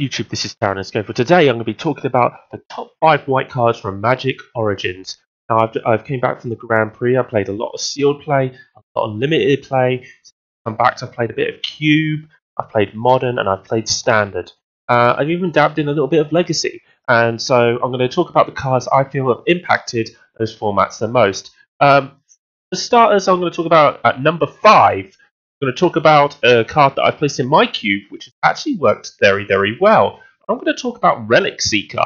YouTube, this is Darren Esco. For today, I'm going to be talking about the top 5 white cards from Magic Origins. Now, I've came back from the Grand Prix. I played a lot of sealed play, a lot of limited play. Come back, so I've played a bit of Cube, I've played Modern, and I've played Standard. I've even dabbed in a little bit of Legacy. And so I'm going to talk about the cards I feel have impacted those formats the most. For starters, I'm going to talk about at number 5. I'm going to talk about a card that I placed in my cube, which has actually worked very, very well. I'm going to talk about Relic Seeker.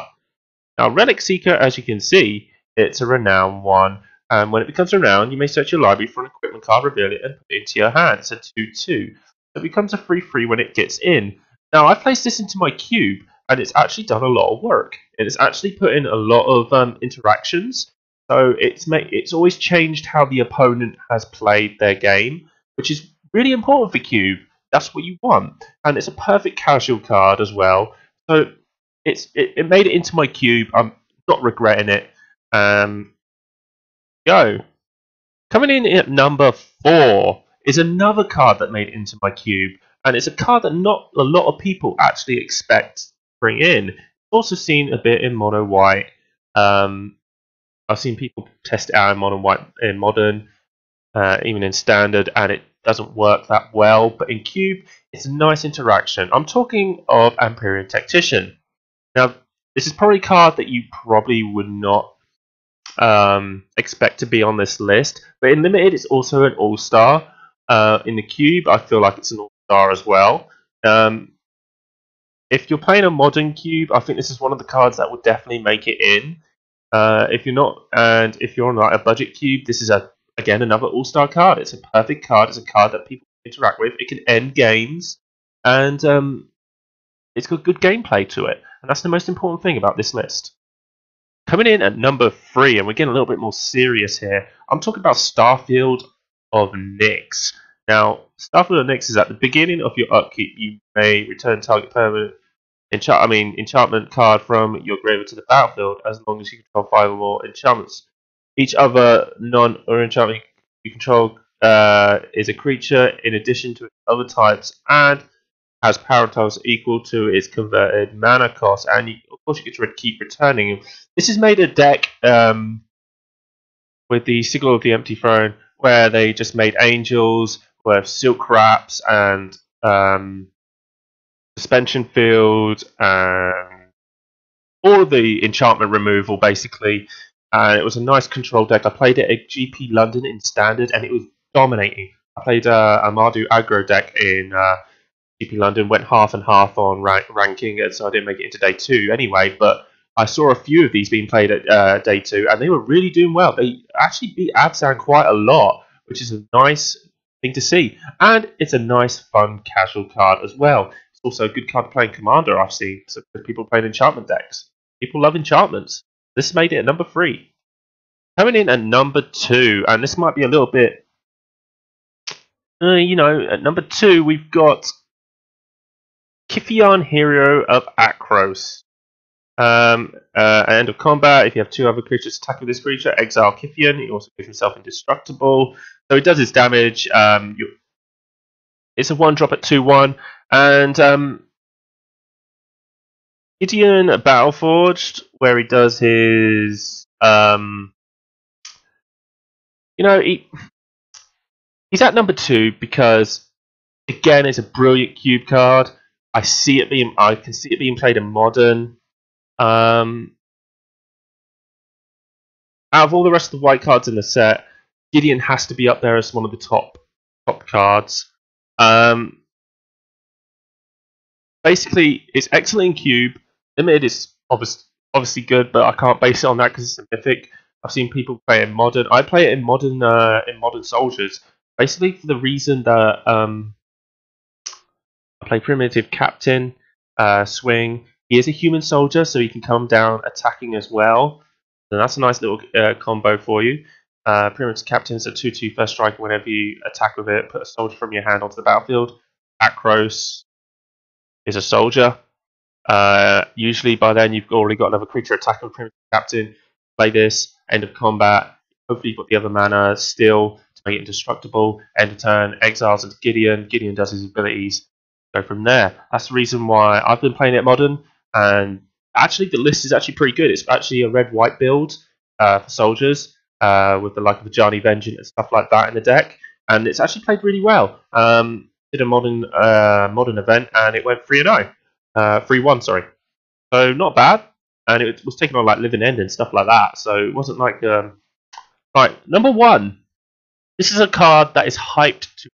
Now, Relic Seeker, as you can see, it's a renown one. And when it becomes renowned, you may search your library for an equipment card, reveal it, and put it into your hand. It's a 2/2. It becomes a 3/3 when it gets in. Now, I placed this into my cube, and it's actually done a lot of work. It's actually put in a lot of interactions. So it's always changed how the opponent has played their game, which is really important for Cube. That's what you want, and it's a perfect casual card as well. So it made it into my cube. I'm not regretting it. Go. Coming in at number 4 is another card that made it into my cube, and it's a card that not a lot of people actually expect to bring in. I've also seen a bit in mono white. I've seen people test it out in mono white, in modern, even in standard, and it doesn't work that well. But in cube, it's a nice interaction. I'm talking of Empyrean Tactician. Now, this is probably a card that you probably would not expect to be on this list, but in limited, it's also an all-star. In the cube, I feel like it's an all-star as well. If you're playing a modern cube, I think this is one of the cards that will definitely make it in. If you're not, and if you're on like a budget cube, this is again another all-star card. It's a perfect card. It's a card that people interact with. It can end games, and it's got good gameplay to it, and that's the most important thing about this list. Coming in at number 3, and we're getting a little bit more serious here. I'm talking about Starfield of Nyx. Now, Starfield of Nyx is at the beginning of your upkeep. You may return target permanent enchantment card from your graveyard to the battlefield, as long as you control 5 or more enchantments. Each other non or enchantment you control is a creature in addition to other types, and has power totals equal to its converted mana cost, and of course you get to keep returning. This has made a deck with the Sigil of the Empty Throne, where they just made angels with silk wraps and suspension field and all of the enchantment removal basically. And it was a nice control deck. I played it at GP London in standard, and it was dominating. I played a Mardu aggro deck in GP London, went half and half on ranking, and so I didn't make it into day 2 anyway. But I saw a few of these being played at day 2, and they were really doing well. They actually beat Abzan quite a lot, which is a nice thing to see. And it's a nice, fun, casual card as well. It's also a good card to play in Commander, I've seen, so people playing enchantment decks. People love enchantments. This made it at number 3. Coming in at number 2, and this might be a little bit, at number 2 we've got Kyphion, Hero of Akros. At end of combat, if you have 2 other creatures attacking this creature, exile Kyphion. He also gives himself indestructible. So he does his damage. It's a 1-drop at 2/1. And Gideon Battleforged, where he does his... he's at number 2 because, again, it's a brilliant cube card. I can see it being played in modern. Out of all the rest of the white cards in the set, Gideon has to be up there as one of the top cards. Basically, it's excellent in cube. Limited is obviously good, but I can't base it on that because it's a mythic. I've seen people play it in modern. I play it in modern soldiers, basically for the reason that I play primitive captain, swing. He is a human soldier, so he can come down attacking as well. So that's a nice little combo for you. Primitive captain is a 2/2 first striker. Whenever you attack with it, put a soldier from your hand onto the battlefield. Akros is a soldier. Usually by then you've already got another creature attacking with primitive captain. Play this, end of combat. Hopefully you've got the other mana still to make it indestructible. End of turn, exiles into Gideon. Gideon does his abilities. go from there. That's the reason why I've been playing it modern, and actually the list is actually pretty good. It's actually a red-white build for soldiers with the like of Ajani Vengeance and stuff like that in the deck, and it's actually played really well. Did a modern event and it went 3-0, 3-1, sorry. So not bad, and it was taking on like Living End and stuff like that. So it wasn't like right. Number one, this is a card that is hyped to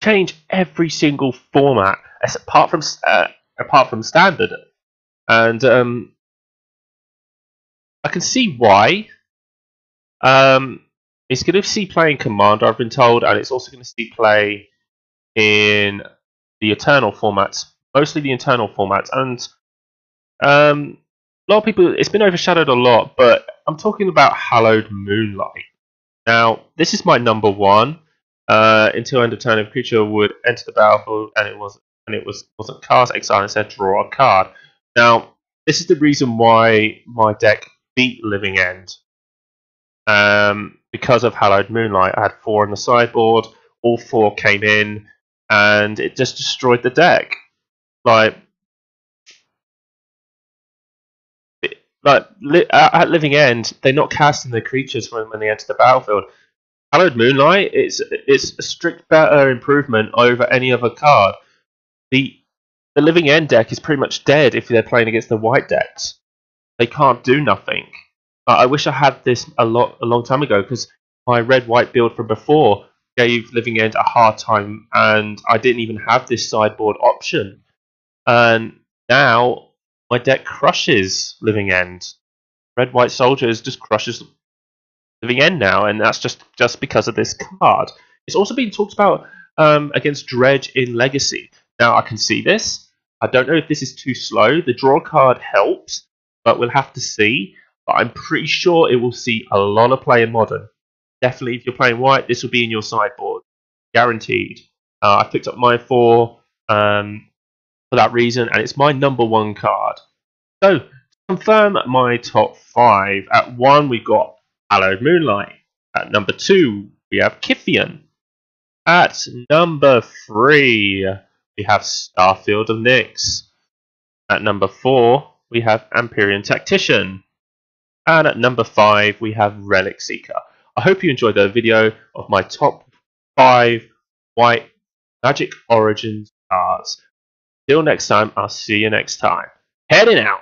change every single format apart from standard, and I can see why. It's going to see play in Commander, I've been told, and it's also going to see play in the Eternal formats, mostly the Eternal formats, and a lot of people. It's been overshadowed a lot, but I'm talking about Hallowed Moonlight. Now, this is my number one. Until end of turn, if a creature would enter the battlefield and it wasn't cast, exile, and said draw a card. Now, this is the reason why my deck beat Living End. Because of Hallowed Moonlight, I had 4 on the sideboard. All 4 came in, and it just destroyed the deck. At Living End, they're not casting the creatures when they enter the battlefield. Hallowed Moonlight, it's a strict better improvement over any other card. The Living End deck is pretty much dead if they're playing against the white decks. They can't do nothing. I wish I had this a long time ago, because my red-white build from before gave Living End a hard time, and I didn't even have this sideboard option. And now my deck crushes Living End. Red-white Soldiers just crushes Living End now, and that's just because of this card. It's also been talked about against Dredge in Legacy. Now I can see this. I don't know if this is too slow. The draw card helps, but we'll have to see. But I'm pretty sure it will see a lot of play in Modern. Definitely, if you're playing white, this will be in your sideboard, guaranteed. I picked up mine for that reason, and it's my number one card. So, to confirm my top 5, at 1 we got Hallowed Moonlight. At number 2, we have Kythian. At number 3, we have Starfield of Nyx. At number 4, we have Empyrean Tactician. And at number 5, we have Relic Seeker. I hope you enjoyed the video of my top 5 white Magic Origins cards. Till next time, I'll see you next time. Heading out!